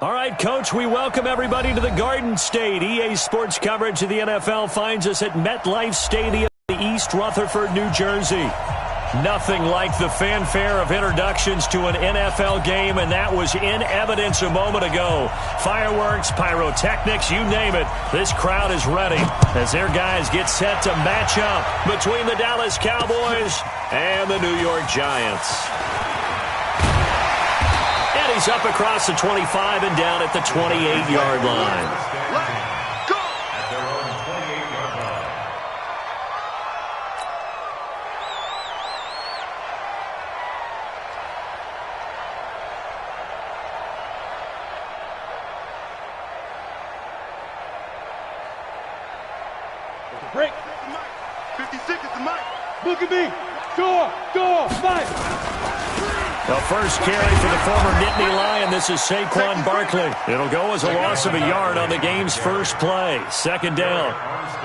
All right, Coach, we welcome everybody to the Garden State. EA Sports coverage of the NFL finds us at MetLife Stadium in East Rutherford, New Jersey. Nothing like the fanfare of introductions to an NFL game, and that was in evidence a moment ago. Fireworks, pyrotechnics, you name it. This crowd is ready as their guys get set to match up between the Dallas Cowboys and the New York Giants. And he's up across the 25 and down at the 28-yard line. Break. 56 is the mic. Look at me. Door, fight. The first carry for the former Nittany Lion. This is Saquon Barkley. It'll go as a loss of a yard on the game's first play. Second down.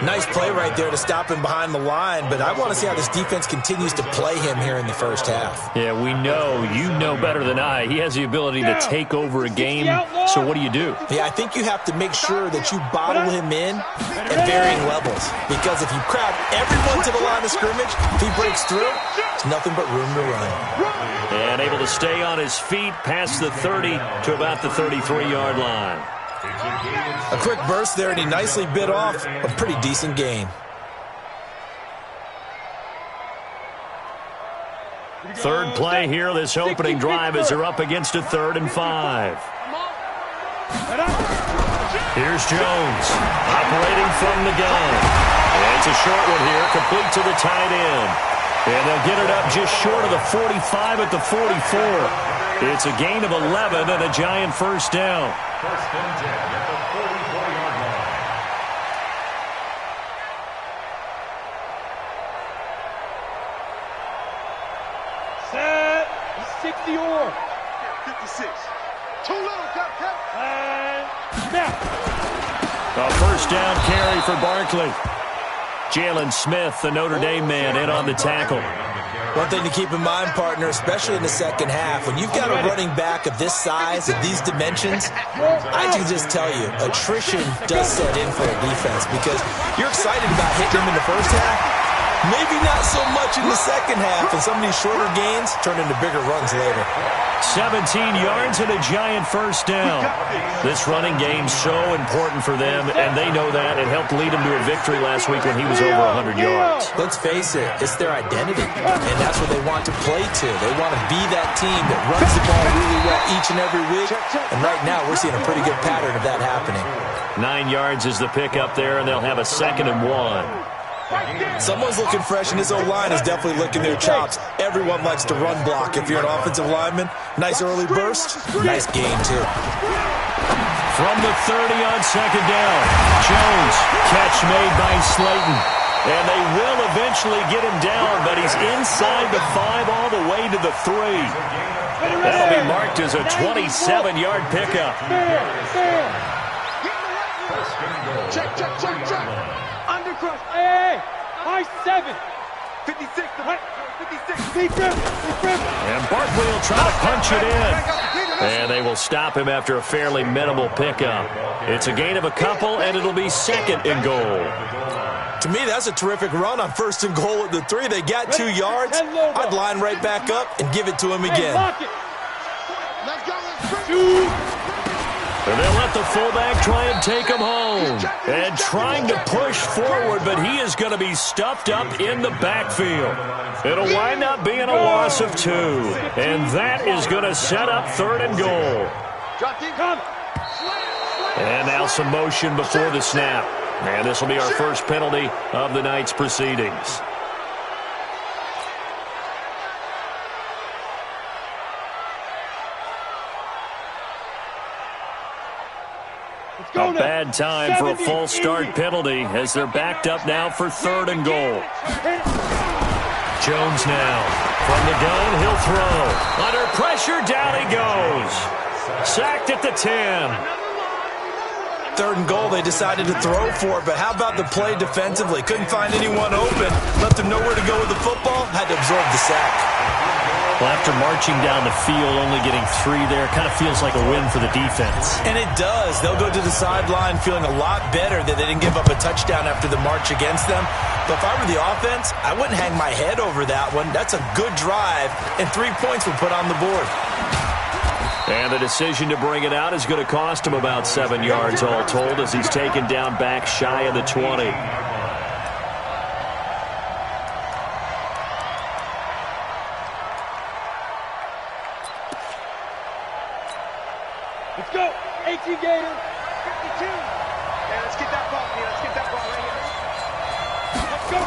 Nice play right there to stop him behind the line, but I want to see how this defense continues to play him here in the first half. Yeah, we know. You know better than I. He has the ability to take over a game, so what do you do? Yeah, I think you have to make sure that you bottle him in at varying levels, because if you crowd everyone to the line of scrimmage, if he breaks through, there's nothing but room to run. And able to stay on his feet past the 30 to about the 33-yard line. A quick burst there, and he nicely bit off a pretty decent gain. Third play here, this opening drive, as they're up against a 3rd and 5. Here's Jones, operating from the gun. And it's a short one here, complete to the tight end. And they'll get it up just short of the 45 at the 44. It's a gain of 11 and a Giant first down. First and 10 at the 44-yard line. Set. 60 or 56. Too little, cut. And snap. A first down carry for Barkley. Jalen Smith, the Notre Dame man, in on the tackle. One thing to keep in mind, partner, especially in the second half, when you've got a running back of this size, of these dimensions, I can just tell you, attrition does set in for a defense, because you're excited about hitting him in the first half, maybe not so much in the second half, and some of these shorter gains turn into bigger runs later. 17 yards and a Giant first down. This running game's so important for them, and they know that. It helped lead them to a victory last week when he was over 100 yards. Let's face it, it's their identity, and that's what they want to play to. They want to be that team that runs the ball really well each and every week, and right now we're seeing a pretty good pattern of that happening. 9 yards is the pickup there, and they'll have a 2nd and 1. Someone's looking fresh, and his O-line is definitely licking their chops. Everyone likes to run block if you're an offensive lineman. Nice early burst. Nice gain, too. From the 30 on 2nd down, Jones, catch made by Slayton. And they will eventually get him down, but he's inside the 5 all the way to the 3. That'll be marked as a 27-yard pickup. Check. Undercross. Hey. High 7. 56. 56. And Barkley will try to punch it in. And they will stop him after a fairly minimal pickup. It's a gain of a couple, and it'll be 2nd and goal. To me, that's a terrific run on 1st and goal at the 3. They got 2 yards. I'd line right back up and give it to him again. Let's go. And they'll let the fullback try and take him home. And trying to push forward, but he is going to be stuffed up in the backfield. It'll wind up being a loss of 2. And that is going to set up 3rd and goal. And now some motion before the snap. And this will be our first penalty of the night's proceedings. A bad time for a false start penalty as they're backed up now for 3rd and goal. Jones now. From the gun, he'll throw. Under pressure, down he goes. Sacked at the 10. 3rd and goal, they decided to throw for it, but how about the play defensively? Couldn't find anyone open. Left him nowhere to go with the football. Had to absorb the sack. Well, after marching down the field, only getting 3 there, kind of feels like a win for the defense. And it does. They'll go to the sideline feeling a lot better that they didn't give up a touchdown after the march against them. But if I were the offense, I wouldn't hang my head over that one. That's a good drive, and 3 points were put on the board. And the decision to bring it out is going to cost him about 7 yards all told as he's taken down back shy of the 20. Let's go. 18 Gator. 52. Yeah, let's get that ball. Let's get that ball right here. Let's go.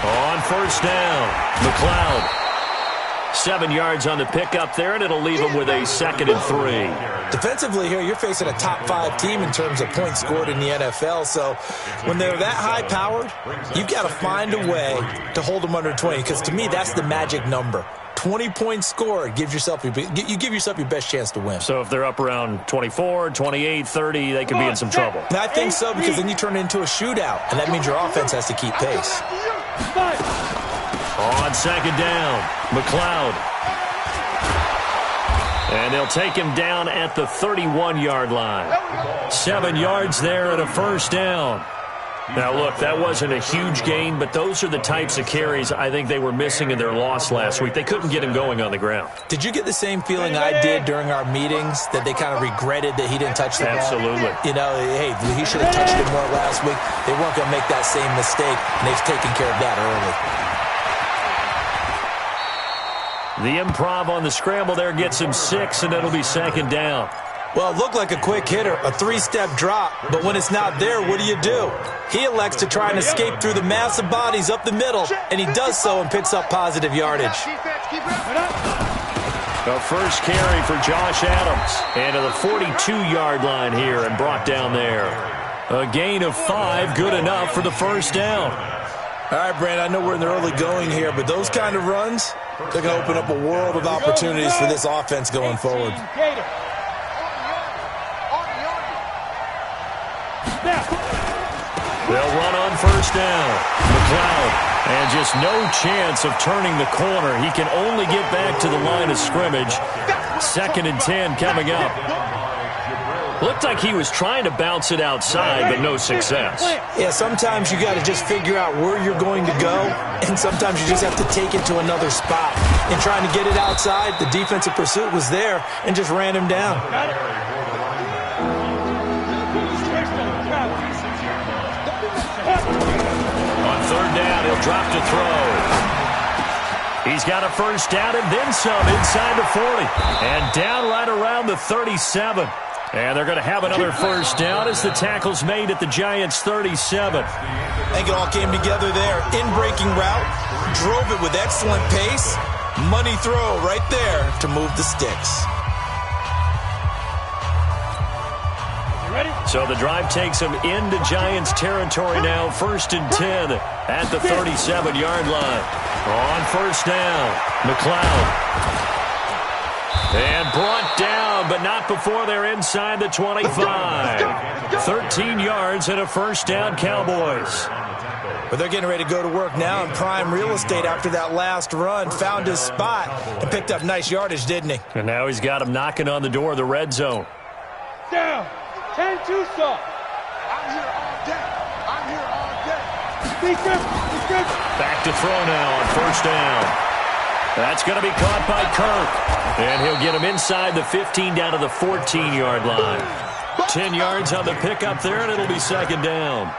On first down, McLeod. 7 yards on the pickup there, and it'll leave him with a 2nd and 3. Defensively here, you're facing a top-5 team in terms of points scored in the NFL. So when they're that high-powered, you've got to find a way to hold them under 20. Because to me, that's the magic number. 20 points scored, you give yourself your best chance to win. So if they're up around 24, 28, 30, they could be in some trouble. And I think so, because then you turn it into a shootout, and that means your offense has to keep pace. On second down, McLeod. And they'll take him down at the 31-yard line. 7 yards there and a first down. Now, look, that wasn't a huge gain, but those are the types of carries I think they were missing in their loss last week. They couldn't get him going on the ground. Did you get the same feeling I did during our meetings, that they kind of regretted that he didn't touch the ball? Absolutely. You know, hey, he should have touched it more last week. They weren't going to make that same mistake, and they've taken care of that early. The improv on the scramble there gets him 6, and it'll be second down. Well, it looked like a quick hitter, a 3-step drop, but when it's not there, what do? He elects to try and escape through the mass of bodies up the middle, and he does so and picks up positive yardage. The first carry for Josh Adams, and to the 42-yard line here and brought down there. A gain of 5, good enough for the first down. All right, Brandon, I know we're in the early going here, but those kind of runs, they're going to open up a world of opportunities for this offense going forward. They'll run on first down. McLeod, and just no chance of turning the corner. He can only get back to the line of scrimmage. 2nd and 10 coming up. Looked like he was trying to bounce it outside, but no success. Yeah, sometimes you got to just figure out where you're going to go, and sometimes you just have to take it to another spot. And trying to get it outside, the defensive pursuit was there and just ran him down. On third down, he'll drop to throw. He's got a first down and then some inside the 40. And down right around the 37. And they're going to have another first down as the tackle's made at the Giants' 37. I think it all came together there. In-breaking route, drove it with excellent pace. Money throw right there to move the sticks. So the drive takes him into Giants territory now. 1st and 10 at the 37-yard line. On first down, McLeod. And brought down, but not before they're inside the 25. 13 yards and a first down, Cowboys. But they're getting ready to go to work now in prime real estate after that last run. Found his spot and picked up nice yardage, didn't he? And now he's got him knocking on the door of the red zone. Down. 10-2 stop. I'm here all day. I'm here all day. Defense. Back to throw now on first down. That's going to be caught by Kirk. And he'll get him inside the 15 down to the 14-yard line. 10 yards on the pickup there, and it'll be second down.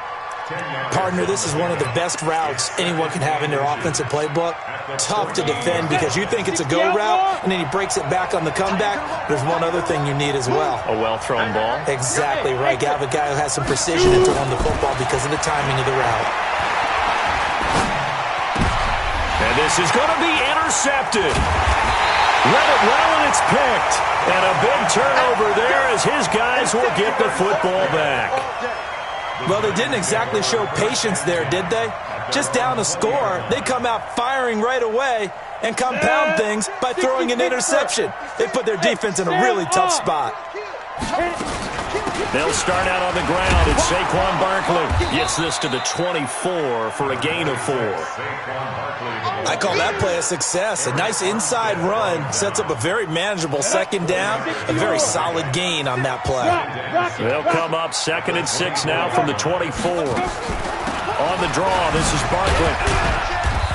Partner, this is one of the best routes anyone can have in their offensive playbook. Tough to defend because you think it's a go route, and then he breaks it back on the comeback. There's one other thing you need as well. A well-thrown ball. Exactly right. You have a guy who has some precision in throwing the football because of the timing of the route. And this is going to be intercepted. Let it well, and it's picked. And a big turnover there as his guys will get the football back. Well, they didn't exactly show patience there, did they? Just down a score, they come out firing right away and compound things by throwing an interception. They put their defense in a really tough spot. They'll start out on the ground, and Saquon Barkley gets this to the 24 for a gain of 4. I call that play a success. A nice inside run sets up a very manageable second down, a very solid gain on that play. They'll come up 2nd and 6 now from the 24. On the draw, this is Barkley.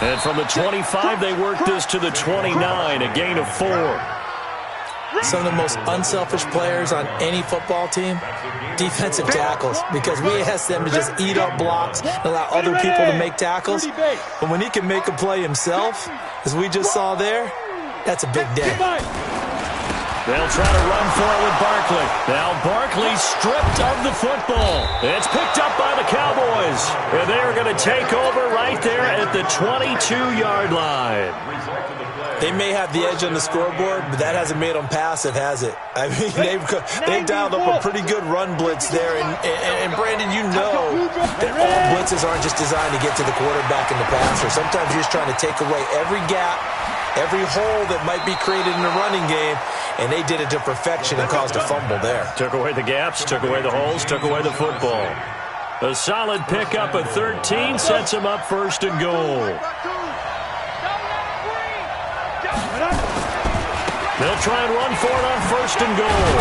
And from the 25, they work this to the 29, a gain of 4. Some of the most unselfish players on any football team, defensive tackles, because we ask them to just eat up blocks and allow other people to make tackles. But when he can make a play himself, as we just saw there, that's a big day. They'll try to run for it with Barkley. Now Barkley stripped of the football. It's picked up by the Cowboys. And they're going to take over right there at the 22-yard line. They may have the edge on the scoreboard, but that hasn't made them passive, has it? I mean, they've dialed up a pretty good run blitz there. And Brandon, you know that all blitzes aren't just designed to get to the quarterback and the passer. Sometimes you're just trying to take away every gap, every hole that might be created in the running game, and they did it to perfection and caused a fumble there. Took away the gaps, took away the holes, took away the football. A solid pickup of 13 sets him up 1st and goal. They'll try and run for it on 1st and goal.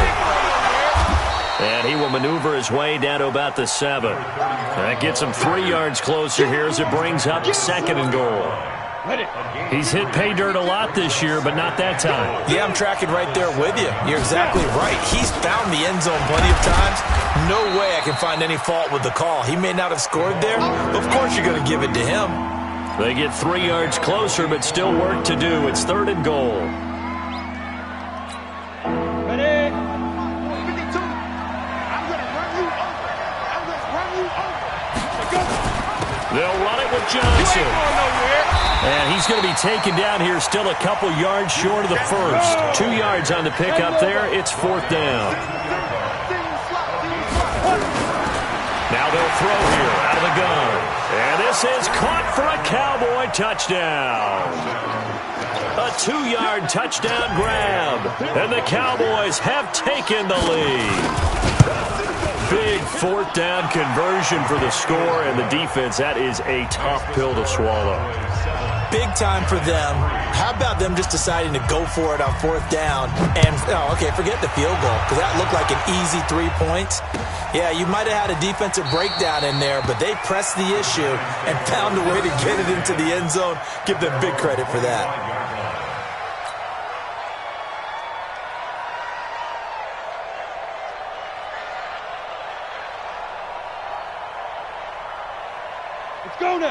And he will maneuver his way down to about the 7. That gets him 3 yards closer here as it brings up 2nd and goal. He's hit pay dirt a lot this year, but not that time. Yeah, I'm tracking right there with you. You're exactly right. He's found the end zone plenty of times. No way I can find any fault with the call. He may not have scored there, but of course you're going to give it to him. They get 3 yards closer, but still work to do. It's 3rd and goal. Ready? 52. I'm going to run you over. I'm going to run you over. They'll run it with Johnson. You ain't going nowhere. And he's going to be taken down here, still a couple yards short of the first. 2 yards on the pickup there. It's 4th down. Now they'll throw here out of the gun. And this is caught for a Cowboy touchdown. A 2-yard touchdown grab. And the Cowboys have taken the lead. Big 4th down conversion for the score, and the defense, that is a tough pill to swallow. Big time for them. How about them just deciding to go for it on 4th down? And, forget the field goal, because that looked like an easy 3 points. Yeah, you might have had a defensive breakdown in there, but they pressed the issue and found a way to get it into the end zone. Give them big credit for that.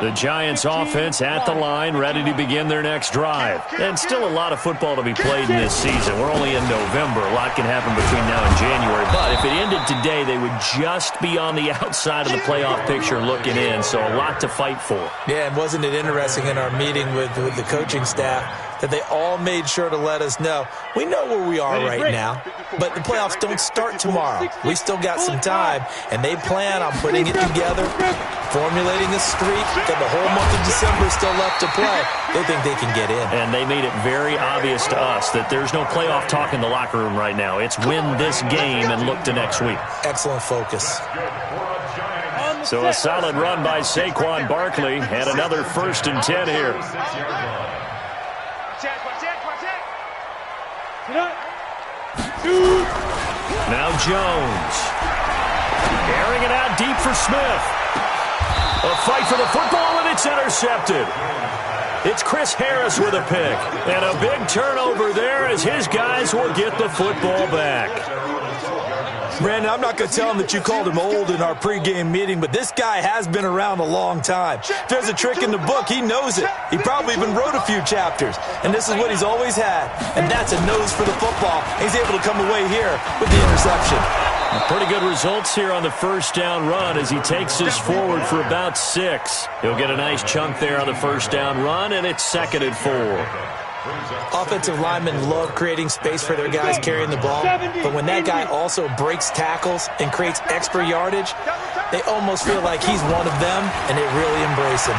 The Giants offense at the line, ready to begin their next drive. And still a lot of football to be played in this season. We're only in November. A lot can happen between now and January. But if it ended today, they would just be on the outside of the playoff picture looking in. So a lot to fight for. Yeah, and wasn't it interesting in our meeting with the coaching staff that they all made sure to let us know, we know where we are right now, but the playoffs don't start tomorrow. We still got some time, and they plan on putting it together, formulating a streak, got the whole month of December still left to play. They think they can get in. And they made it very obvious to us that there's no playoff talk in the locker room right now. It's win this game and look to next week. Excellent focus. So a solid run by Saquon Barkley, and another 1st and 10 here. Now Jones. Airing it out deep for Smith. A fight for the football, and it's intercepted. It's Chris Harris with a pick. And a big turnover there as his guys will get the football back. Brandon, I'm not going to tell him that you called him old in our pregame meeting, but this guy has been around a long time. If there's a trick in the book, he knows it. He probably even wrote a few chapters, and this is what he's always had, and that's a nose for the football. He's able to come away here with the interception. Pretty good results here on the 1st down run as he takes this forward for about 6. He'll get a nice chunk there on the 1st down run, and it's 2nd and 4. Offensive linemen love creating space for their guys carrying the ball, but when that guy also breaks tackles and creates extra yardage, they almost feel like he's one of them, and they really embrace him.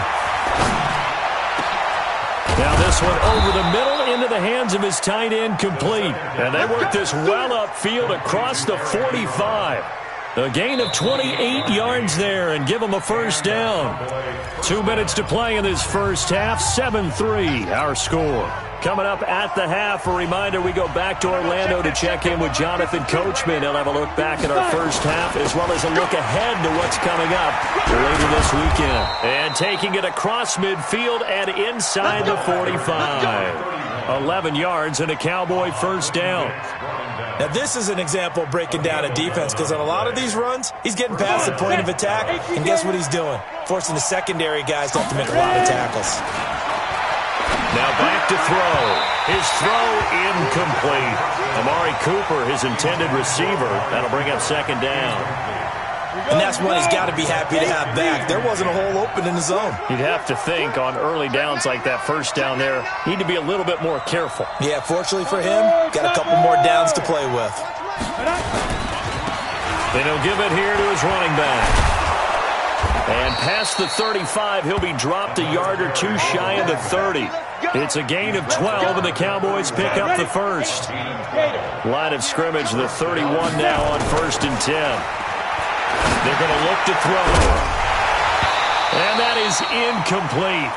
Now this one over the middle into the hands of his tight end, complete. And they work this well upfield across the 45. A gain of 28 yards there and give them a first down. 2 minutes to play in this first half. 7-3 our score. Coming up at the half, a reminder, we go back to Orlando to check in with Jonathan Coachman. He'll have a look back at our first half as well as a look ahead to what's coming up later this weekend. And taking it across midfield and inside the 45. 11 yards and a Cowboy first down. Now, this is an example of breaking down a defense because on a lot of these runs, he's getting past the point of attack, and guess what he's doing? Forcing the secondary guys to have to make a lot of tackles. Now back to throw. His throw incomplete. Amari Cooper, his intended receiver. That'll bring up second down. And that's one he's got to be happy to have back. There wasn't a hole open in the zone. You'd have to think on early downs like that first down there, need to be a little bit more careful. Yeah, fortunately for him, got a couple more downs to play with. Then he'll give it here to his running back. And past the 35, he'll be dropped a yard or two shy of the 30. It's a gain of 12, and the Cowboys pick up the first. Line of scrimmage, the 31 now on 1st and 10. They're going to look to throw. And that is incomplete.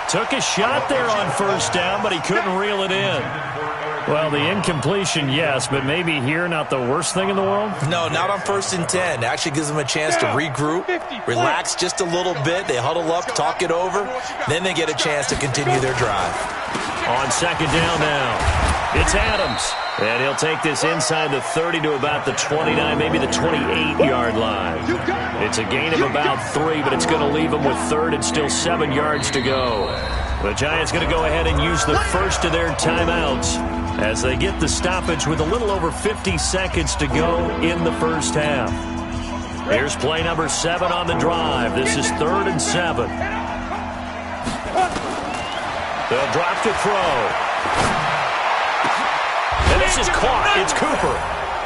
Took a shot there on first down, but he couldn't reel it in. Well, the incompletion, yes, but maybe here not the worst thing in the world? No, not on 1st and 10. Actually gives them a chance to regroup, relax just a little bit. They huddle up, talk it over. Then they get a chance to continue their drive. On second down now, it's Adams. And he'll take this inside the 30 to about the 29, maybe the 28-yard line. It's a gain of about 3, but it's going to leave them with 3rd and still 7 yards to go. The Giants going to go ahead and use the first of their timeouts as they get the stoppage with a little over 50 seconds to go in the first half. Here's play number 7 on the drive. This is 3rd and 7. They'll drop to throw. And this is caught. It's Cooper.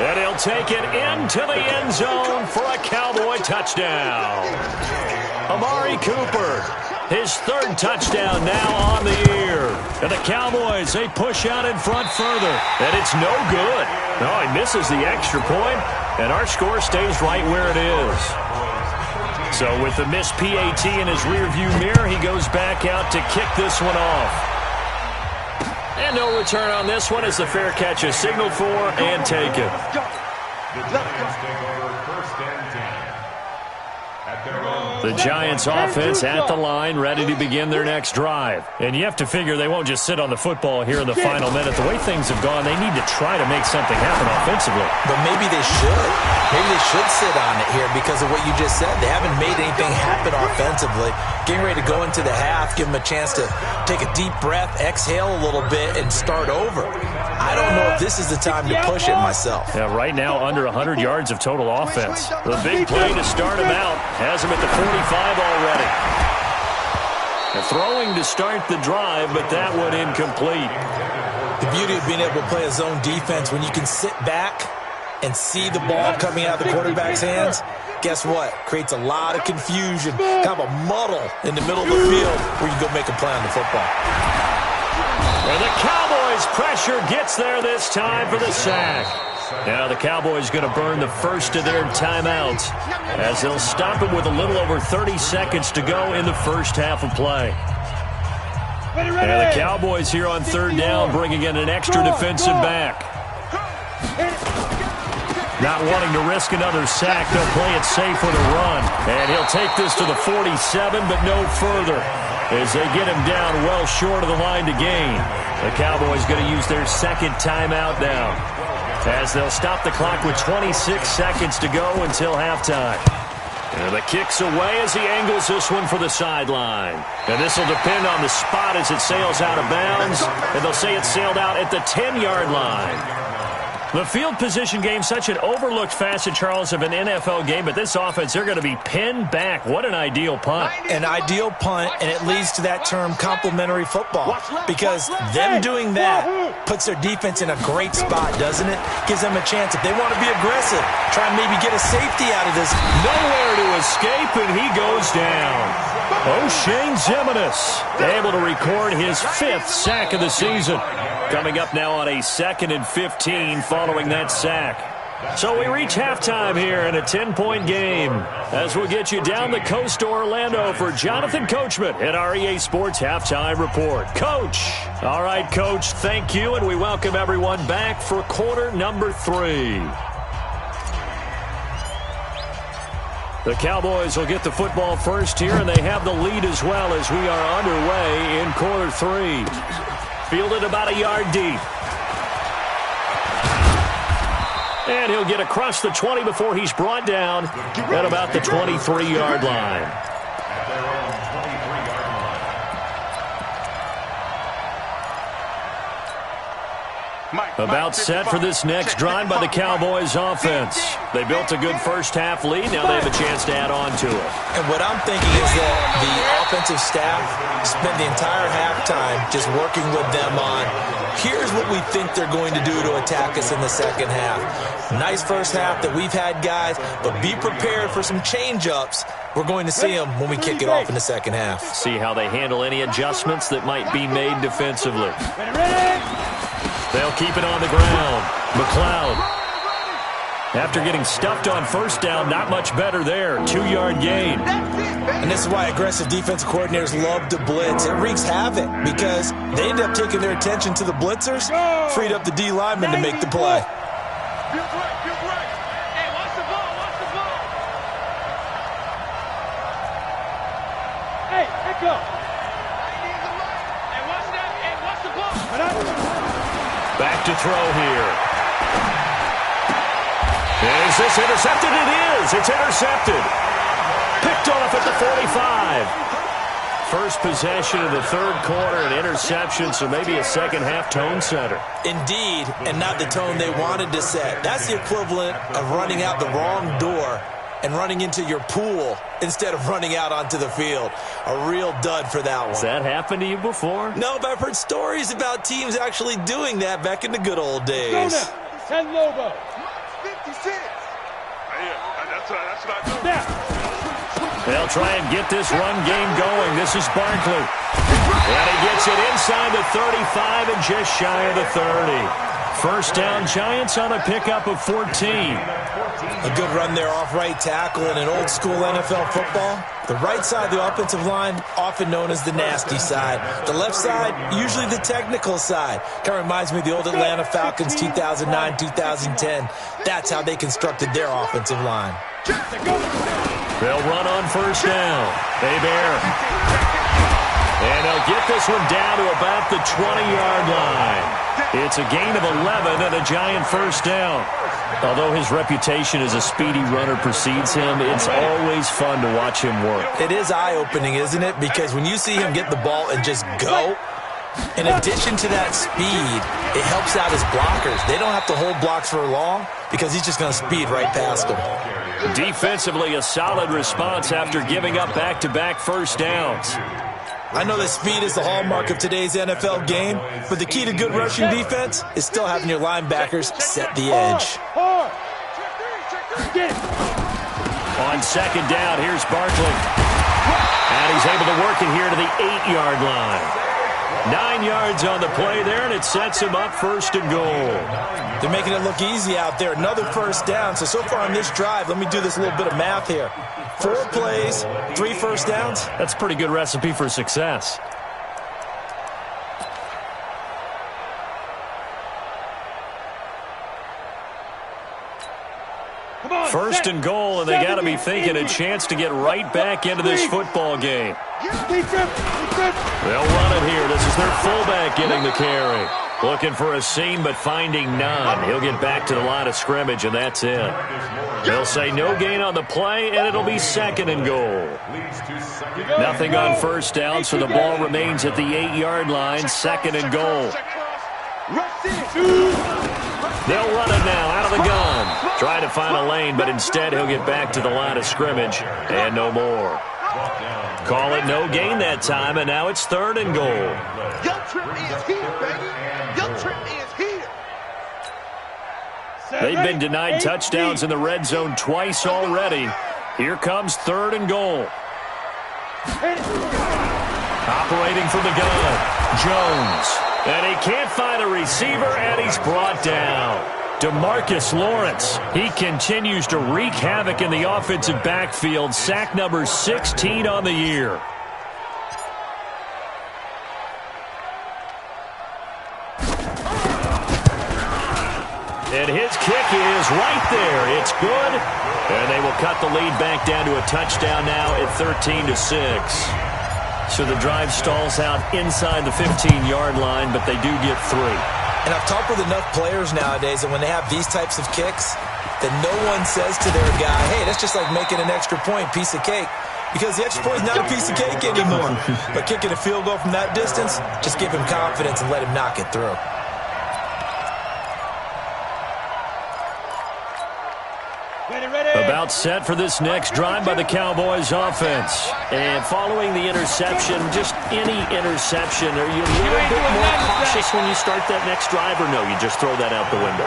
And he'll take it into the end zone for a Cowboy touchdown. Amari Cooper, his 3rd touchdown now on the year. And the Cowboys, they push out in front further. And it's no good. No, he misses the extra point, and our score stays right where it is. So with the missed PAT in his rearview mirror, he goes back out to kick this one off. And no return on this one as the fair catch is signaled for and taken. The Giants offense at the line, ready to begin their next drive. And you have to figure they won't just sit on the football here in the final minute. The way things have gone, they need to try to make something happen offensively. But maybe they should. Maybe they should sit on it here because of what you just said. They haven't made anything happen offensively. Getting ready to go into the half, give them a chance to take a deep breath, exhale a little bit, and start over. I don't know if this is the time to push it myself. Yeah, right now under 100 yards of total offense. The big play to start him out has him at the 45 already. And throwing to start the drive, but that one incomplete. The beauty of being able to play a zone defense when you can sit back and see the ball coming out of the quarterback's hands, guess what? Creates a lot of confusion, kind of a muddle in the middle of the field where you go make a play on the football. And the Cowboys' pressure gets there this time for the sack. Now the Cowboys going to burn the first of their timeouts as they'll stop it with a little over 30 seconds to go in the first half of play. And the Cowboys here on 3rd down bringing in an extra defensive back. Not wanting to risk another sack, they'll play it safe with a run. And he'll take this to the 47, but no further as they get him down well short of the line to gain. The Cowboys going to use their 2nd timeout now as they'll stop the clock with 26 seconds to go until halftime. And the kick's away as he angles this one for the sideline. And this will depend on the spot as it sails out of bounds. And they'll say it sailed out at the 10-yard line. The field position game, such an overlooked facet, Charles, of an NFL game, but this offense, they're going to be pinned back. What an ideal punt. An ideal punt, and it leads to that term complementary football, because them doing that puts their defense in a great spot, doesn't it? Gives them a chance, if they want to be aggressive, try and maybe get a safety out of this. Nowhere to escape, and he goes down. O'Shane Ximines able to record his 5th sack of the season. Coming up now on a 2nd and 15 following that sack. So we reach halftime here in a 10-point game as we'll get you down the coast to Orlando for Jonathan Coachman at our EA Sports Halftime Report. Coach. All right, Coach, thank you, and we welcome everyone back for quarter number 3. The Cowboys will get the football first here, and they have the lead as well as we are underway in quarter 3. Fielded about a yard deep. And he'll get across the 20 before he's brought down at about the 23-yard line. About set for this next drive by the Cowboys offense. They built a good first-half lead. Now they have a chance to add on to it. And what I'm thinking is that the offensive staff spent the entire halftime just working with them on, here's what we think they're going to do to attack us in the second half. Nice first half that we've had, guys, but be prepared for some change-ups. We're going to see them when we kick it off in the second half. See how they handle any adjustments that might be made defensively. They'll keep it on the ground. McLeod. After getting stuffed on first down, not much better there. 2-yard gain. And this is why aggressive defensive coordinators love to blitz. It wreaks havoc because they end up taking their attention to the blitzers, freed up the D lineman to make the play. Hey, watch the ball. Hey, echo. Hey, watch that. Hey, watch the ball. Back to throw here. Is this intercepted? It is. It's intercepted. Picked off at the 45. First possession of the third quarter, an interception, so maybe a second-half tone setter. Indeed, and not the tone they wanted to set. That's the equivalent of running out the wrong door and running into your pool instead of running out onto the field. A real dud for that one. Has that happened to you before? No, but I've heard stories about teams actually doing that back in the good old days. 10 Lobo. 56. They'll try and get this run game going. This is Barkley. And he gets it inside the 35 and just shy of the 30. First down, Giants on a pickup of 14. A good run there off right tackle in an old-school NFL football. The right side of the offensive line, often known as the nasty side. The left side, usually the technical side. Kind of reminds me of the old Atlanta Falcons 2009, 2010. That's how they constructed their offensive line. They'll run on first down. Hebert. And they'll get this one down to about the 20-yard line. It's a gain of 11 and a Giant first down. Although his reputation as a speedy runner precedes him, it's always fun to watch him work. It is eye-opening, isn't it? Because when you see him get the ball and just go, in addition to that speed, it helps out his blockers. They don't have to hold blocks for long because he's just going to speed right past them. Defensively, a solid response after giving up back-to-back first downs. I know that speed is the hallmark of today's NFL game, but the key to good rushing defense is still having your linebackers set the edge. On second down, here's Barkley. And he's able to work it here to the 8-yard line. 9 yards on the play there, and it sets him up first and goal. They're making it look easy out there. Another first down. So far on this drive, let me do this little bit of math here. 4 plays, 3 first downs. That's a pretty good recipe for success. First and goal, and they got to be thinking a chance to get right back into this football game. They'll run it here. This is their fullback getting the carry. Looking for a seam, but finding none. He'll get back to the line of scrimmage, and that's it. They'll say no gain on the play, and it'll be second and goal. Nothing on first down, so the ball remains at the 8-yard line, second and goal. They'll run it now out of the gun. Trying to find a lane, but instead he'll get back to the line of scrimmage, and no more. Call it no gain that time, and now it's third and goal. Your trip is here, baby. Your trip is here. They've been denied touchdowns in the red zone twice already. Here comes third and goal. Operating from the gun, Jones. And he can't find a receiver, and he's brought down. DeMarcus Lawrence, he continues to wreak havoc in the offensive backfield. Sack number 16 on the year. And his kick is right there. It's good. And they will cut the lead back down to a touchdown now at 13-6. So the drive stalls out inside the 15-yard line, but they do get 3. And I've talked with enough players nowadays that when they have these types of kicks, that no one says to their guy, hey, that's just like making an extra point, piece of cake. Because the extra point is not a piece of cake anymore. But kicking a field goal from that distance, just give him confidence and let him knock it through. About set for this next drive by the Cowboys offense. And following the interception, just any interception, are you a little bit more cautious when you start that next drive, or no, you just throw that out the window?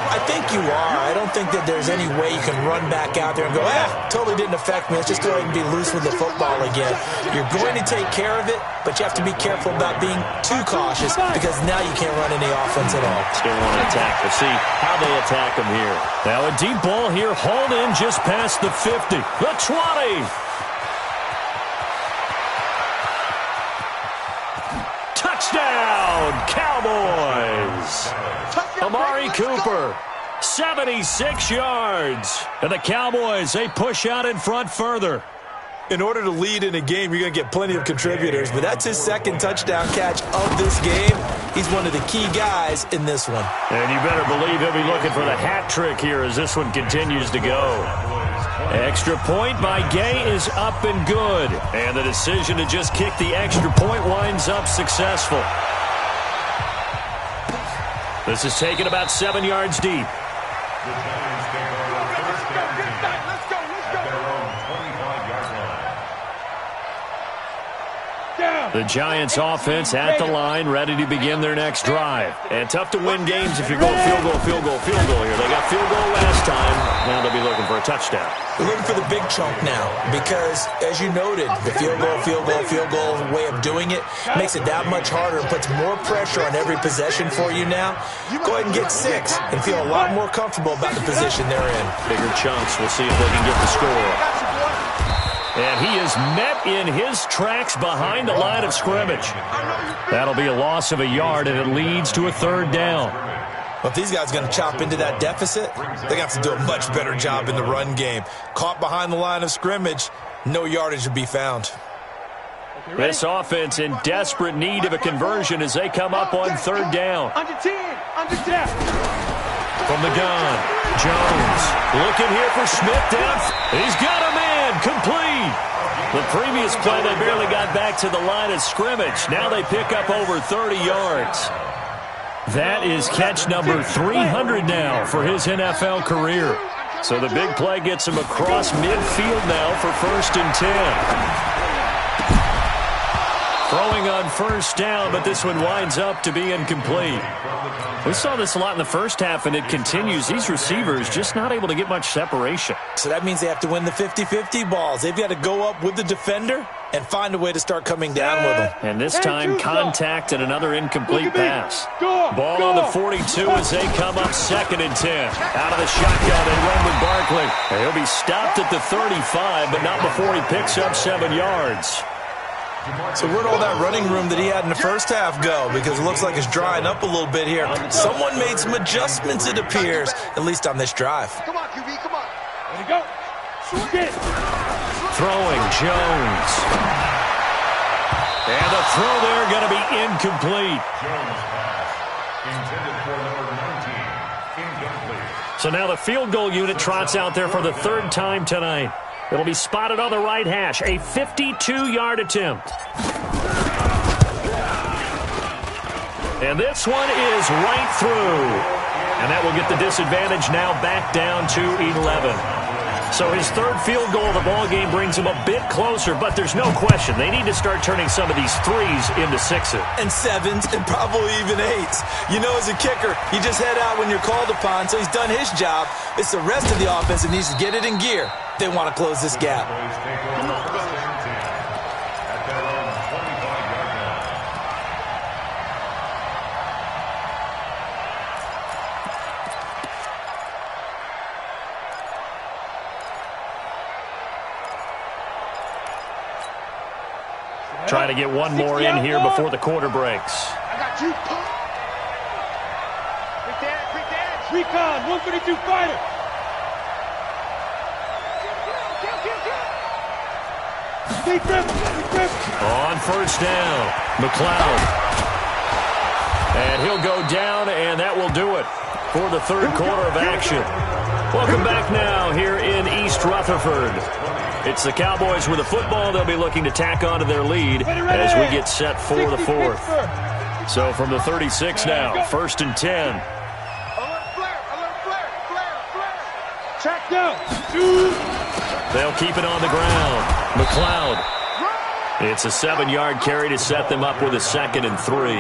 I think you are. I don't think that there's any way you can run back out there and go, totally didn't affect me. Let's just go ahead and be loose with the football again. You're going to take care of it, but you have to be careful about being too cautious because now you can't run any offense at all. Still want to attack. We'll see how they attack them here. Now a deep ball here, hauled in just past the 50. The 20. Touchdown, Cowboys. Amari Cooper, 76 yards. And the Cowboys, they push out in front further. In order to lead in a game, you're going to get plenty of contributors, but that's his second touchdown catch of this game. He's one of the key guys in this one. And you better believe he'll be looking for the hat trick here as this one continues to go. Extra point by Gay is up and good. And the decision to just kick the extra point winds up successful. This is taken about 7 yards deep. The Giants offense at the line, ready to begin their next drive. And tough to win games if you're going field goal here. They got field goal last time. Now they'll be looking for a touchdown. They're looking for the big chunk now because, as you noted, the field goal way of doing it makes it that much harder and puts more pressure on every possession for you now. Go ahead and get 6 and feel a lot more comfortable about the position they're in. Bigger chunks. We'll see if they can get the score. And he is met in his tracks behind the line of scrimmage. That'll be a loss of a yard, and it leads to a 3rd down. Well, if these guys are going to chop into that deficit, they're going to have to do a much better job in the run game. Caught behind the line of scrimmage, no yardage would be found. This offense in desperate need of a conversion as they come up on 3rd down. Under 10, under 10. From the gun, Jones looking here for Smith depth. He's got a man, complete. The previous play, they barely got back to the line of scrimmage. Now they pick up over 30 yards. That is catch number 300 now for his NFL career. So the big play gets him across midfield now for 1st and 10. Throwing on 1st down, but this one winds up to be incomplete. We saw this a lot in the first half, and it continues. These receivers just not able to get much separation. So that means they have to win the 50-50 balls. They've got to go up with the defender and find a way to start coming down with them. And this time, contact and another incomplete pass. Ball on the 42 as they come up 2nd and 10. Out of the shotgun, they run with Barkley. And he'll be stopped at the 35, but not before he picks up 7 yards. So where'd all that running room that he had in the first half go? Because it looks like it's drying up a little bit here. Someone made some adjustments, it appears, at least on this drive. Come on, QB, come on. Ready to go. Shoot it. Throwing Jones. And the throw there going to be incomplete. Jones pass intended for number 19, incomplete. So now the field goal unit trots out there for the 3rd time tonight. It'll be spotted on the right hash. A 52-yard attempt. And this one is right through. And that will get the disadvantage now back down to 11. So his 3rd field goal of the ballgame brings him a bit closer, but there's no question. They need to start turning some of these 3s into 6s. And 7s and probably even 8s. You know, as a kicker, you just head out when you're called upon, so he's done his job. It's the rest of the offense that needs to get it in gear. They want to close this gap. Trying to get one more in here before the quarter breaks. I got you. Recon, 132 fighter. On first down, McLeod. And he'll go down, and that will do it for the third quarter of action. Welcome back now here in East Rutherford. It's the Cowboys with the football. They'll be looking to tack onto their lead as we get set for the fourth. So from the 36 now, 1st and 10. Check down. They'll keep it on the ground. McLeod. It's a 7-yard carry to set them up with a 2nd and 3.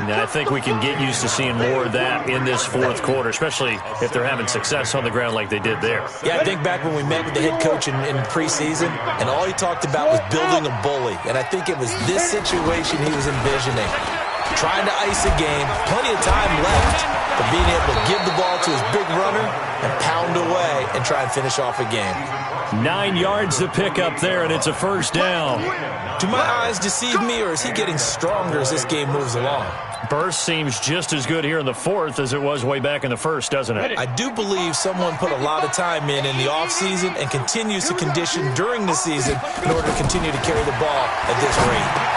Now, I think we can get used to seeing more of that in this fourth quarter, especially if they're having success on the ground like they did there. Yeah, I think back when we met with the head coach in preseason, and all he talked about was building a bully. And I think it was this situation he was envisioning. Trying to ice a game, plenty of time left, but being able to give the ball to his big runner and pound away and try and finish off a game. 9 yards to pick up there, and it's a first down. Do my eyes deceive me, or is he getting stronger as this game moves along? Burst seems just as good here in the fourth as it was way back in the first, doesn't it? I do believe someone put a lot of time in the offseason and continues to condition during the season in order to continue to carry the ball at this rate.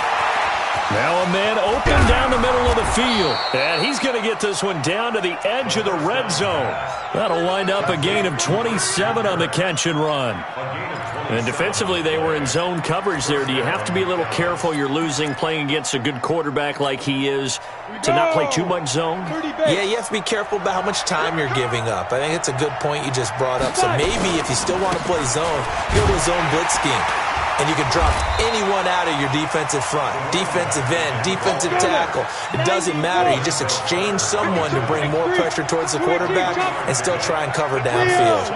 Now a man open down the middle of the field. And he's going to get this one down to the edge of the red zone. That'll wind up a gain of 27 on the catch and run. And defensively, they were in zone coverage there. Do you have to be a little careful? You're losing playing against a good quarterback like he is to not play too much zone? Yeah, you have to be careful about how much time you're giving up. I think it's a good point you just brought up. So maybe if you still want to play zone, go to a zone blitz scheme. And you can drop anyone out of your defensive front, defensive end, defensive tackle. It doesn't matter. You just exchange someone to bring more pressure towards the quarterback and still try and cover downfield.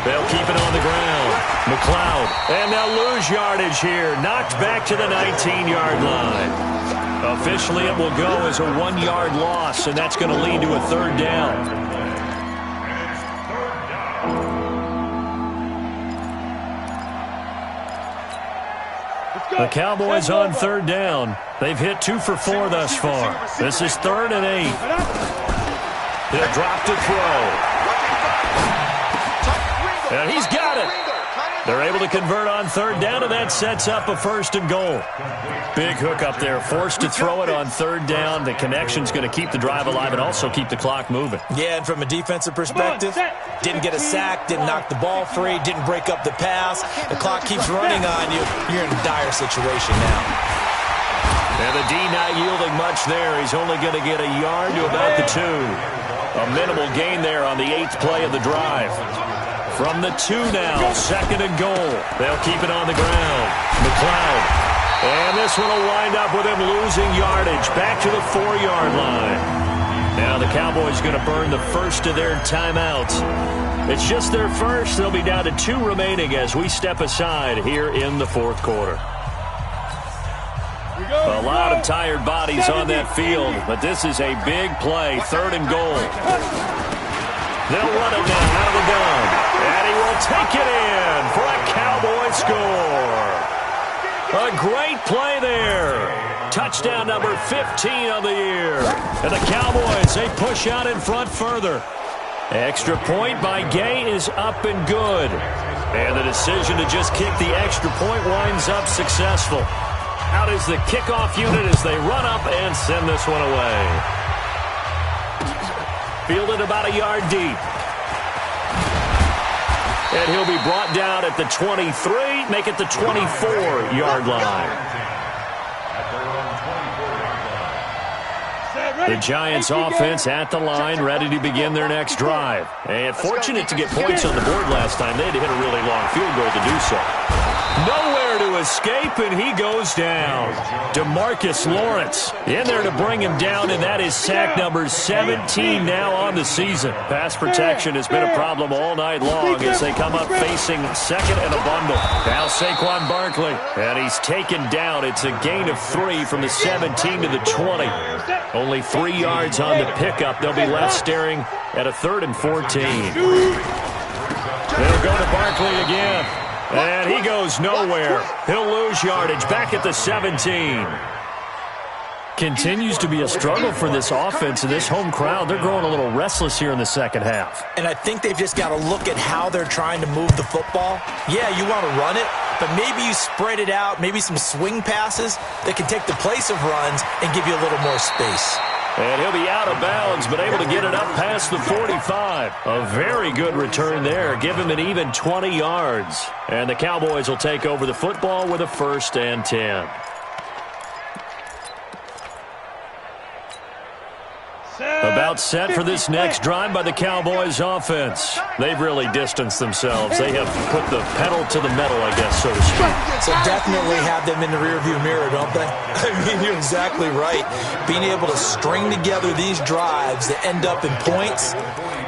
They'll keep it on the ground. McLeod. And they'll lose yardage here. Knocked back to the 19-yard line. Officially, it will go as a 1-yard loss, and that's going to lead to a third down. The Cowboys on third down. They've hit 2 for 4 thus far. This is 3rd and 8. He'll drop to throw. And he's got it. They're able to convert on third down, and that sets up a 1st and goal. Big hook up there. Forced to throw it on third down. The connection's going to keep the drive alive and also keep the clock moving. Yeah, and from a defensive perspective, didn't get a sack, didn't knock the ball free, didn't break up the pass. The clock keeps running on you. You're in a dire situation now. And the D not yielding much there. He's only going to get a yard to about the 2. A minimal gain there on the 8th play of the drive. From the 2 now, 2nd and goal. They'll keep it on the ground. McLeod. And this one will wind up with him losing yardage. Back to the 4-yard line. Now the Cowboys going to burn the first of their timeouts. It's just their first. They'll be down to 2 remaining as we step aside here in the fourth quarter. A lot of tired bodies on that field, but this is a big play. 3rd and goal. They'll run it now out of the gun. And he will take it in for a Cowboy score. A great play there. Touchdown number 15 of the year. And the Cowboys, they push out in front further. Extra point by Gay is up and good. And the decision to just kick the extra point winds up successful. Out is the kickoff unit as they run up and send this one away. Fielded about a yard deep. And he'll be brought down at the 23, make it the 24-yard line. The Giants offense at the line, ready to begin their next drive. And fortunate to get points on the board last time. They had to hit a really long field goal to do so. Nowhere to escape, and he goes down. DeMarcus Lawrence in there to bring him down, and that is sack number 17 now on the season. Pass protection has been a problem all night long as they come up facing 2nd and a bundle. Now Saquon Barkley, and he's taken down. It's a gain of 3 from the 17 to the 20. Only 3 yards on the pickup. They'll be left staring at a 3rd and 14. They'll go to Barkley again. And he goes nowhere. He'll lose yardage back at the 17. Continues to be a struggle for this offense and this home crowd. They're growing a little restless here in the second half. And I think they've just got to look at how they're trying to move the football. Yeah, you want to run it, but maybe you spread it out, maybe some swing passes that can take the place of runs and give you a little more space. And he'll be out of bounds, but able to get it up past the 45. A very good return there. Give him an even 20 yards. And the Cowboys will take over the football with a 1st and 10. About set for this next drive by the Cowboys offense. They've really distanced themselves. They have put the pedal to the metal, I guess, so to speak. So definitely have them in the rearview mirror, don't they? I mean, you're exactly right. Being able to string together these drives that end up in points,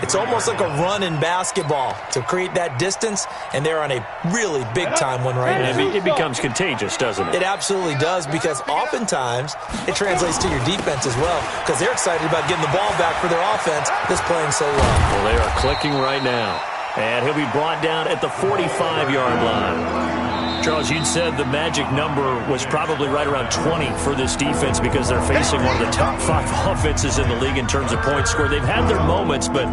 it's almost like a run in basketball to create that distance, and they're on a really big-time one right now. It becomes contagious, doesn't it? It absolutely does, because oftentimes it translates to your defense as well, because they're excited about getting the ball back for their offense that's playing so well. Well, they are clicking right now. And he'll be brought down at the 45-yard line. Charles, you'd said the magic number was probably right around 20 for this defense because they're facing one of the top 5 offenses in the league in terms of points scored. They've had their moments, but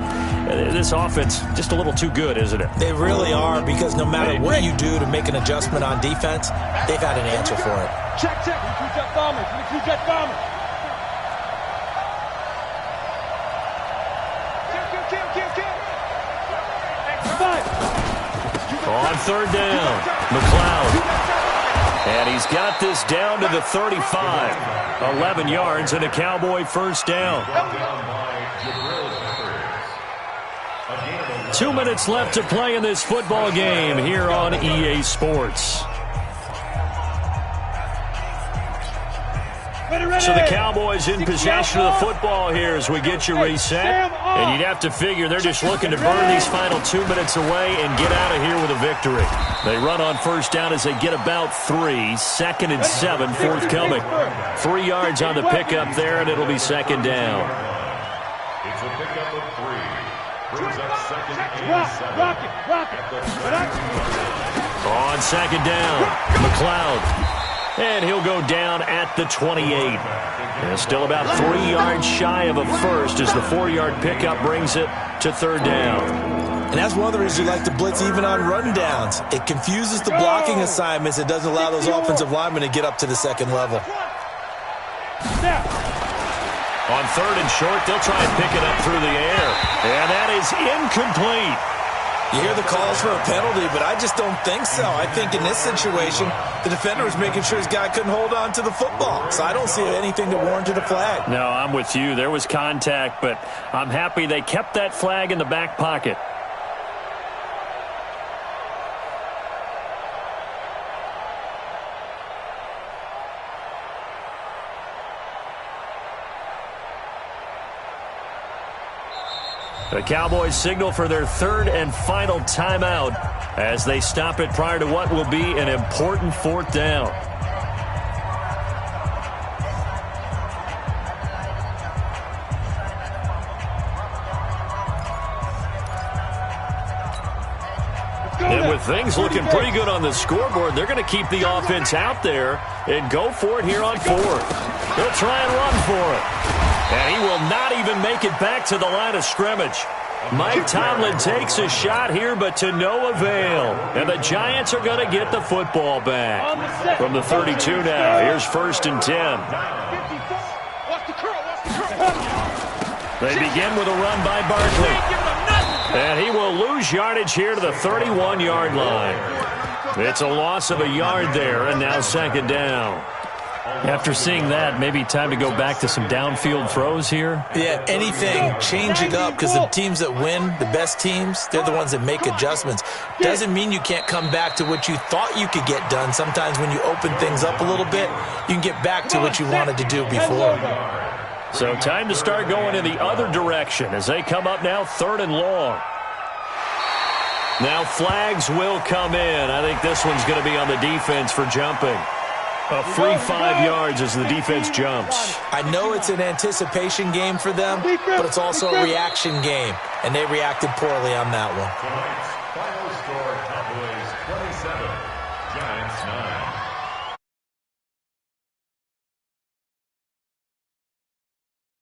this offense just a little too good, isn't it? They really are, because no matter what you do to make an adjustment on defense, they've had an answer for it. Check. Recruit that bomber. On 3rd down, McLeod. And he's got this down to the 35. 11 yards and a Cowboy 1st down. 2 minutes left to play in this football game here on EA Sports. So the Cowboys in possession of the football here as we get you reset. And you'd have to figure they're just looking to burn these final 2 minutes away and get out of here with a victory. They run on 1st down as they get about 3. 2nd and 7 forthcoming. 3 yards on the pickup there, and it'll be 2nd down. It's a pickup of 3. Brings up 2nd and 7. Rock it. On 2nd down, McLeod. And he'll go down at the 28. And still about 3 yards shy of a first as the 4-yard pickup brings it to 3rd down. And that's one of the reasons you like to blitz even on run downs. It confuses the blocking assignments. It doesn't allow those offensive linemen to get up to the 2nd level. On 3rd and short, they'll try and pick it up through the air. And that is incomplete. You hear the calls for a penalty, but I just don't think so. I think in this situation, the defender was making sure his guy couldn't hold on to the football. So I don't see anything that warranted a flag. No, I'm with you. There was contact, but I'm happy they kept that flag in the back pocket. The Cowboys signal for their 3rd and final timeout as they stop it prior to what will be an important 4th down. And with things looking pretty good on the scoreboard, they're going to keep the offense out there and go for it here on 4th. They'll try and run for it. And he will not even make it back to the line of scrimmage. Mike Tomlin takes a shot here, but to no avail. And the Giants are going to get the football back. From the 32 now, here's 1st and 10. They begin with a run by Barkley. And he will lose yardage here to the 31-yard line. It's a loss of a yard there, and now 2nd down. After seeing that, maybe time to go back to some downfield throws here? Yeah, anything. Change it up, because the teams that win, the best teams, they're the ones that make adjustments. Doesn't mean you can't come back to what you thought you could get done. Sometimes when you open things up a little bit, you can get back to what you wanted to do before. So time to start going in the other direction as they come up now 3rd and long. Now flags will come in. I think this one's going to be on the defense for jumping. A free 5 yards as the defense jumps. I know it's an anticipation game for them, but it's also a reaction game, and they reacted poorly on that one. Final score, Cowboys 27, Giants 9.